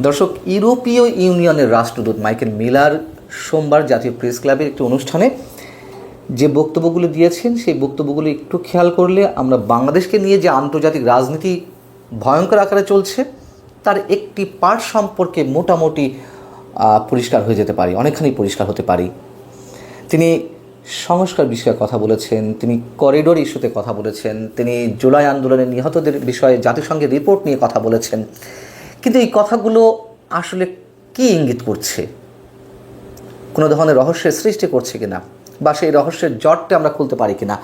দর্শক, ইউরোপীয় ইউনিয়নের রাষ্ট্রদূত মাইকেল মিলার সোমবার জাতীয় প্রেস ক্লাবের একটি অনুষ্ঠানে যে বক্তব্যগুলো দিয়েছেন, সেই বক্তব্যগুলো একটু খেয়াল করলে আমরা বাংলাদেশকে নিয়ে যে আন্তর্জাতিক রাজনীতি ভয়ঙ্কর আকারে চলছে তার একটি পার্ট সম্পর্কে মোটামুটি পরিষ্কার হয়ে যেতে পারি, অনেকখানি পরিষ্কার হতে পারি। তিনি সংস্কার বিষয়ে কথা বলেছেন, তিনি করিডোর ইস্যুতে কথা বলেছেন, তিনি জুলাই আন্দোলনের নিহতদের বিষয়ে জাতিসংঘের রিপোর্ট নিয়ে কথা বলেছেন। কিন্তু এই কথাগুলো আসলে কী ইঙ্গিত করছে? কোনো ধরনের রহস্যের সৃষ্টি করছে কিনা, বা সেই রহস্যের জটটা আমরা খুলতে পারি কিনা?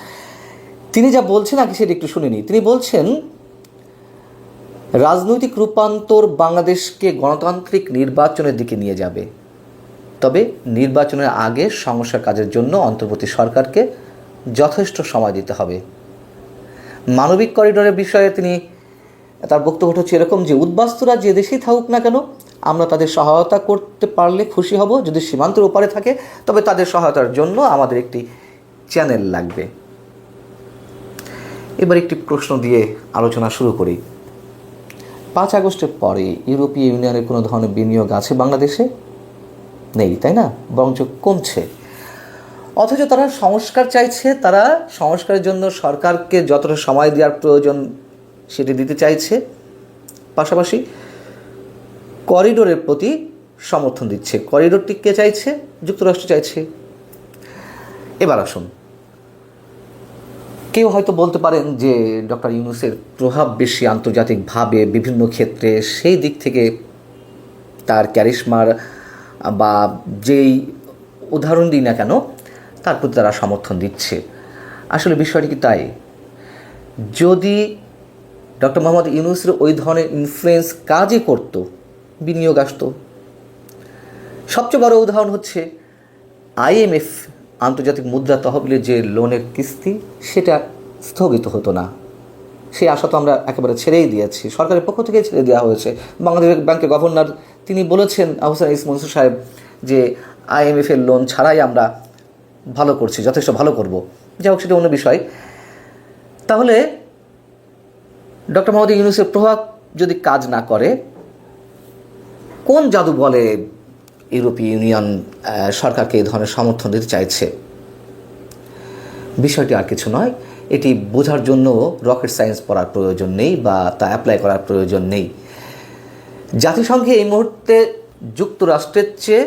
তিনি যা বলছেন আগে সেটা একটু শুনে নিই। তিনি বলছেন, রাজনৈতিক রূপান্তর বাংলাদেশকে গণতান্ত্রিক নির্বাচনের দিকে নিয়ে যাবে, তবে নির্বাচনের আগে সংস্কার কাজের জন্য অন্তর্বর্তী সরকারকে যথেষ্ট সময় দিতে হবে। মানবিক করিডোরের বিষয়ে তিনি তার বক্তব্য হচ্ছে এরকম যে, উদ্বাস্তুরা যে দেশেই থাকুক না কেন, আমরা তাদের সহায়তা করতে পারলে খুশি হব। যদি সীমান্তের ওপারে থাকে তবে তাদের সহায়তার জন্য আমাদের একটি চ্যানেল লাগবে। এবার একটি প্রশ্ন দিয়ে আলোচনা শুরু করি। 5 আগস্টের পরে ইউরোপীয় ইউনিয়নের কোনো ধরনের বিনিয়োগ আছে বাংলাদেশে? নেই, তাই না? বরঞ্চ কমছে। অথচ তারা সংস্কার চাইছে, তারা সংস্কারের জন্য সরকারকে যতটা সময় দেওয়ার প্রয়োজন সেটি দিতে চাইছে, পাশাপাশি করিডোরের প্রতি সমর্থন দিচ্ছে। করিডোরটি কে চাইছে? যুক্তরাষ্ট্র চাইছে। এবার আসুন, কেউ হয়তো বলতে পারেন যে ডক্টর ইউনূসের প্রভাব বেশি আন্তর্জাতিকভাবে বিভিন্ন ক্ষেত্রে, সেই দিক থেকে তার ক্যারিশমার বা যেই উদাহরণ দিই না কেন তার প্রতি তারা সমর্থন দিচ্ছে। আসলে বিষয়টি কি তাই? যদি ডক্টর মোহাম্মদ ইউনূসের ওই ধরনের ইনফ্লুয়েন্স কাজই করত, বিনিয়োগ আসতো। সবচেয়ে বড় উদাহরণ হচ্ছে IMF, আন্তর্জাতিক মুদ্রা তহবিলের যে লোনের কিস্তি, সেটা স্থগিত হতো না। সেই আশা তো আমরা একেবারে ছেড়েই দিয়েছি, সরকারের পক্ষ থেকেই ছেড়ে দেওয়া হয়েছে। বাংলাদেশ ব্যাংকের গভর্নর তিনি বলেছেন, আহসান ইস মনসুর সাহেব, যে IMF-এর লোন ছাড়াই আমরা ভালো করছি, যথেষ্ট ভালো করব। যাই হোক, সেটা অন্য বিষয়। তাহলে ডক্টর মোহাম্মদ ইউনূসের প্রভাব যদি কাজ না করে, কোন জাদু বলে ইউরোপীয় ইউনিয়ন সরকারকে এই ধরনের সমর্থন দিতে চাইছে? বিষয়টি আর কিছু নয়। এটি বোঝার জন্য রকেট সায়েন্স পড়ার প্রয়োজন নেই বা তা অ্যাপ্লাই করার প্রয়োজন নেই। জাতিসংঘে এই মুহূর্তে যুক্তরাষ্ট্রের চেয়ে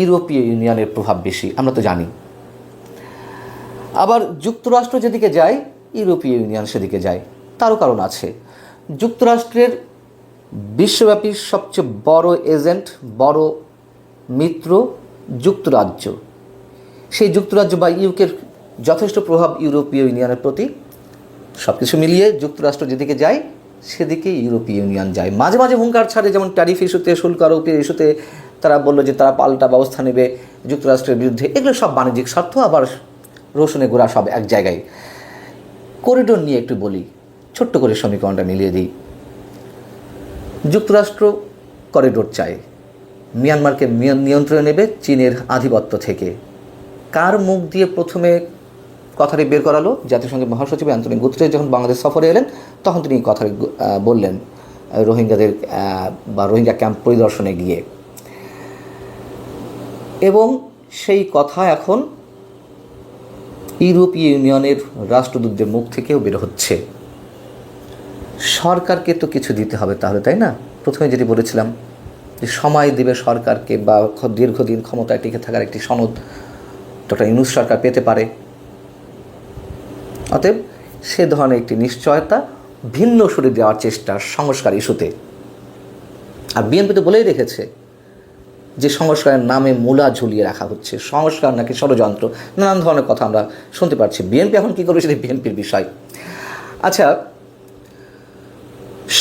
ইউরোপীয় ইউনিয়নের প্রভাব বেশি, আমরা তো জানি। আবার যুক্তরাষ্ট্র যেদিকে যায়, ইউরোপীয় ইউনিয়ন সেদিকে যায়। তারও কারণ আছে। যুক্তরাষ্ট্রের বিশ্বব্যাপী সবচেয়ে বড় এজেন্ট, বড় মিত্র যুক্তরাজ্য। সেই যুক্তরাজ্য বা ইউকের যথেষ্ট প্রভাব ইউরোপীয় ইউনিয়নের প্রতি। সব কিছু মিলিয়ে যুক্তরাষ্ট্র যেদিকে যায় সেদিকে ইউরোপীয় ইউনিয়ন যায়। মাঝে মাঝে হুঙ্কার ছাড়ে, যেমন ট্যারিফ ইস্যুতে, শুল্ক আরোপের ইস্যুতে তারা বলল যে তারা পাল্টা ব্যবস্থা নেবে যুক্তরাষ্ট্রের বিরুদ্ধে। এগুলো সব বাণিজ্যিক স্বার্থ, আবার রসুনে গোড়া সব এক জায়গায়। করিডোর নিয়ে একটু বলি, ছোট্ট করে সমীকরণটা মিলিয়ে দিই। যুক্তরাষ্ট্র করিডোর চায়, মিয়ানমারকে নিয়ন্ত্রণে নেবে চীনের আধিপত্য থেকে। কার মুখ দিয়ে প্রথমে কথাটি বের করালো? জাতিসংঘের মহাসচিব অ্যান্টনিও গুতেরেস যখন বাংলাদেশ সফরে এলেন, তখন তিনি এই কথাটি বললেন রোহিঙ্গাদের বা রোহিঙ্গা ক্যাম্প পরিদর্শনে গিয়ে। এবং সেই কথা এখন ইউরোপীয় ইউনিয়নের রাষ্ট্রদূতদের মুখ থেকেও বের হচ্ছে। সরকারকে তো কিছু দিতে হবে তাহলে, তাই না? প্রথমে যেটি বলেছিলাম যে সময় দেবে সরকারকে, বা দীর্ঘদিন ক্ষমতায় টিকে থাকার একটি সনদ ডক্টর ইউনূস সরকার পেতে পারে। অতএব সে ধরনের একটি নিশ্চয়তা ভিন্ন সুরে দেওয়ার চেষ্টা সংস্কার ইস্যুতে। আর বিএনপি তো বলেই রেখেছে যে সংস্কারের নামে মূলা ঝুলিয়ে রাখা হচ্ছে, সংস্কার নাকি ষড়যন্ত্র, নানান ধরনের কথা আমরা শুনতে পাচ্ছি। বিএনপি এখন কী করবে সেটা বিএনপির বিষয়। আচ্ছা,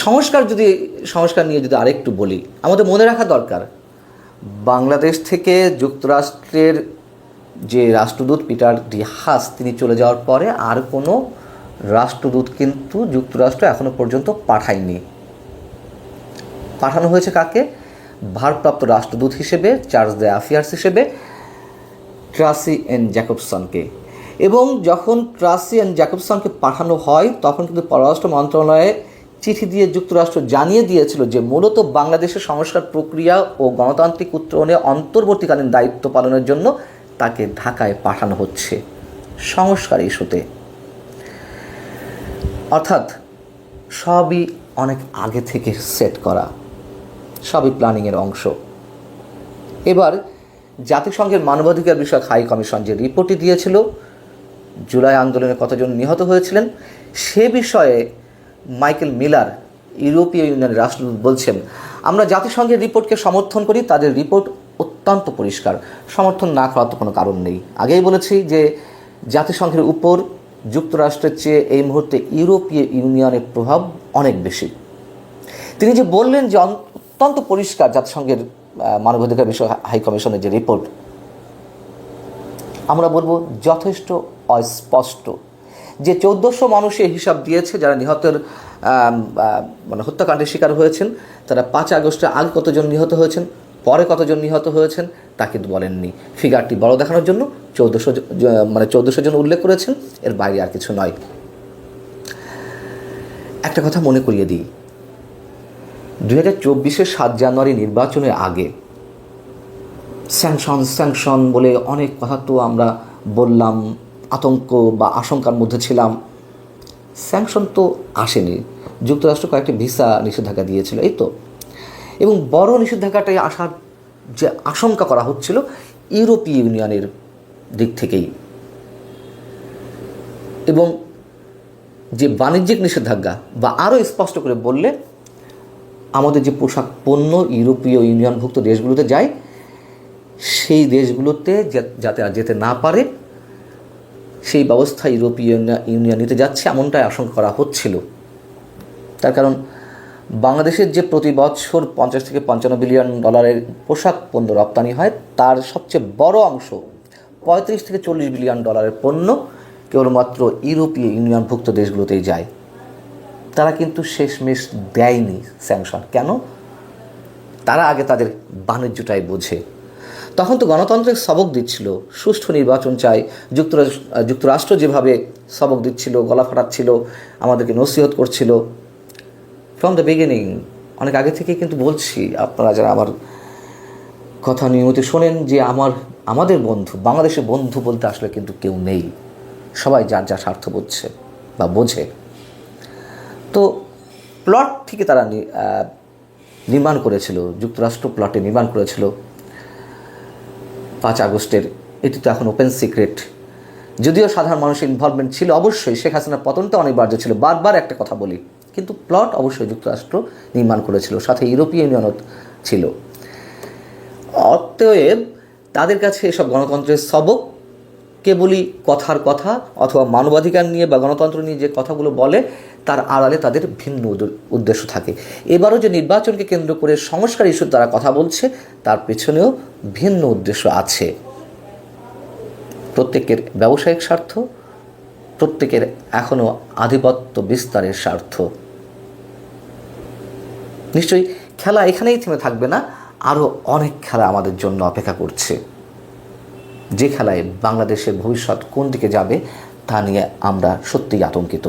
সংস্কার নিয়ে যদি আরেকটু বলি, আমাদের মনে রাখা দরকার, বাংলাদেশ থেকে যুক্তরাষ্ট্রের যে রাষ্ট্রদূত পিটার ডি হাস, তিনি চলে যাওয়ার পরে আর কোনো রাষ্ট্রদূত কিন্তু যুক্তরাষ্ট্র এখনও পর্যন্ত পাঠায়নি। পাঠানো হয়েছে কাকে? ভারপ্রাপ্ত রাষ্ট্রদূত হিসেবে, চার্জ দ্য অ্যাফেয়ার্স হিসেবে ট্রাসি এন জ্যাকবসনকে। এবং যখন ট্রাসি এন জ্যাকবসনকে পাঠানো হয়, তখন কিন্তু পররাষ্ট্র মন্ত্রণালয়ে চিঠি দিয়ে যুক্তরাষ্ট্র জানিয়ে দিয়েছিল যে মূলত বাংলাদেশের সংস্কার প্রক্রিয়া ও গণতান্ত্রিক উত্তরণে অন্তর্বর্তীকালীন দায়িত্ব পালনের জন্য তাকে ঢাকায় পাঠানো হচ্ছে সংস্কার ইস্যুতে। অর্থাৎ সবই অনেক আগে থেকে সেট করা, সবই প্ল্যানিংয়ের অংশ। এবার জাতিসংঘের মানবাধিকার বিষয়ক হাই কমিশন যে রিপোর্টটি দিয়েছিল জুলাই আন্দোলনে কতজন নিহত হয়েছিলেন সে বিষয়ে মাইকেল মিলার ইউরোপীয় ইউনিয়নের রাষ্ট্রদূত বলছেন, আমরা জাতিসংঘের রিপোর্টকে সমর্থন করি, তাদের রিপোর্ট অত্যন্ত পরিষ্কার, সমর্থন না করার তো কোনো কারণ নেই। আগেই বলেছি যে জাতিসংঘের উপর যুক্তরাষ্ট্রের চেয়ে এই মুহূর্তে ইউরোপীয় ইউনিয়নের প্রভাব অনেক বেশি। তিনি যে বললেন যে অত্যন্ত পরিষ্কার জাতিসংঘের মানবাধিকার বিষয় হাই কমিশনের যে রিপোর্ট, আমরা বলবো যথেষ্ট অস্পষ্ট। যে 1400 মানুষের হিসাব দিয়েছে যারা নিহতের হত্যাকাণ্ডের শিকার হয়েছেন, তারা 5 আগস্টে আগে কতজন নিহত হয়েছেন, পরে কতজন নিহত হয়েছেন তা কিন্তু বলেননি। ফিগারটি বড় দেখানোর জন্য 1400 জন উল্লেখ করেছেন, এর বাইরে আর কিছু নয়। একটা কথা মনে করিয়ে দিই, 2024-এর 7 জানুয়ারি নির্বাচনের আগে স্যাংশন বলে অনেক কথা তো আমরা বললাম, আতঙ্ক বা আশঙ্কার মধ্যে ছিলাম। স্যাংশন তো আসেনি, যুক্তরাষ্ট্র কয়েকটি ভিসা নিষেধাজ্ঞা দিয়েছিল এই তো, এবং বড় নিষেধাজ্ঞাটাই আসার যে আশঙ্কা করা হচ্ছিল ইউরোপীয় ইউনিয়নের দিক থেকেই, এবং যে বাণিজ্যিক নিষেধাজ্ঞা বা আরও স্পষ্ট করে বললে আমাদের যে পোশাক পণ্য ইউরোপীয় ইউনিয়নভুক্ত দেশগুলোতে যায় সেই দেশগুলোতে যাতে আর যেতে না পারে সেই ব্যবস্থা ইউরোপীয় ইউনিয়ন নিতে যাচ্ছে এমনটাই আশঙ্কা করা হচ্ছিল। তার কারণ বাংলাদেশের যে প্রতি বছর 50 থেকে 55 বিলিয়ন ডলারের পোশাক পণ্য রপ্তানি হয় তার সবচেয়ে বড় অংশ 35 থেকে 40 বিলিয়ন ডলারের পণ্য কেবলমাত্র ইউরোপীয় ইউনিয়নভুক্ত দেশগুলোতেই যায়। তারা কিন্তু শেষমেশ দেয়নি স্যাংশন। কেন? তারা আগে তাদের বাণিজ্যটাই বোঝে। তখন তো গণতন্ত্রের সবক দিচ্ছিল, সুষ্ঠু নির্বাচন চাই, যুক্তরাষ্ট্র যেভাবে সবক দিচ্ছিল, গলা ফাটাচ্ছিল, আমাদেরকে নসিহত করছিল ফ্রম দ্য বিগিনিং। অনেক আগে থেকেই কিন্তু বলছি, আপনারা যারা আমার কথা নিয়মিত শোনেন, যে আমাদের বন্ধু, বাংলাদেশের বন্ধু বলতে আসলে কিন্তু কেউ নেই, সবাই যার যা স্বার্থ বুঝছে বা বোঝে। তো প্লট থেকে তারা নির্মাণ করেছিল, যুক্তরাষ্ট্র প্লটে নির্মাণ করেছিল 5 আগস্টের। এটি তো এখন ওপেন সিক্রেট। যদিও সাধারণ মানুষের ইনভলভমেন্ট ছিল, অবশ্যই শেখ হাসিনার পতনটা অনিবার্য ছিল, বারবার একটা কথা বলি, কিন্তু প্লট অবশ্যই যুক্তরাষ্ট্র নির্মাণ করেছিল, সাথে ইউরোপীয় ইউনিয়নও ছিল। অতএব তাদের কাছে এসব গণতন্ত্রের সবক কেবলই কথার কথা, অথবা মানবাধিকার নিয়ে বা গণতন্ত্র নিয়ে যে কথাগুলো বলে তার আড়ালে তাদের ভিন্ন উদ্দেশ্য থাকে। এবারও যে নির্বাচনকে কেন্দ্র করে সংস্কার ইস্যুতে তারা কথা বলছে তার পেছনেও ভিন্ন উদ্দেশ্য আছে। প্রত্যেকের ব্যবসায়িক স্বার্থ, প্রত্যেকের এখনও আধিপত্য বিস্তারের স্বার্থ। নিশ্চয়ই খেলা এখানেই থেমে থাকবে না, আরও অনেক খেলা আমাদের জন্য অপেক্ষা করছে। যে খেলায় বাংলাদেশের ভবিষ্যৎ কোন দিকে যাবে তা নিয়ে আমরা সত্যিই আতঙ্কিত।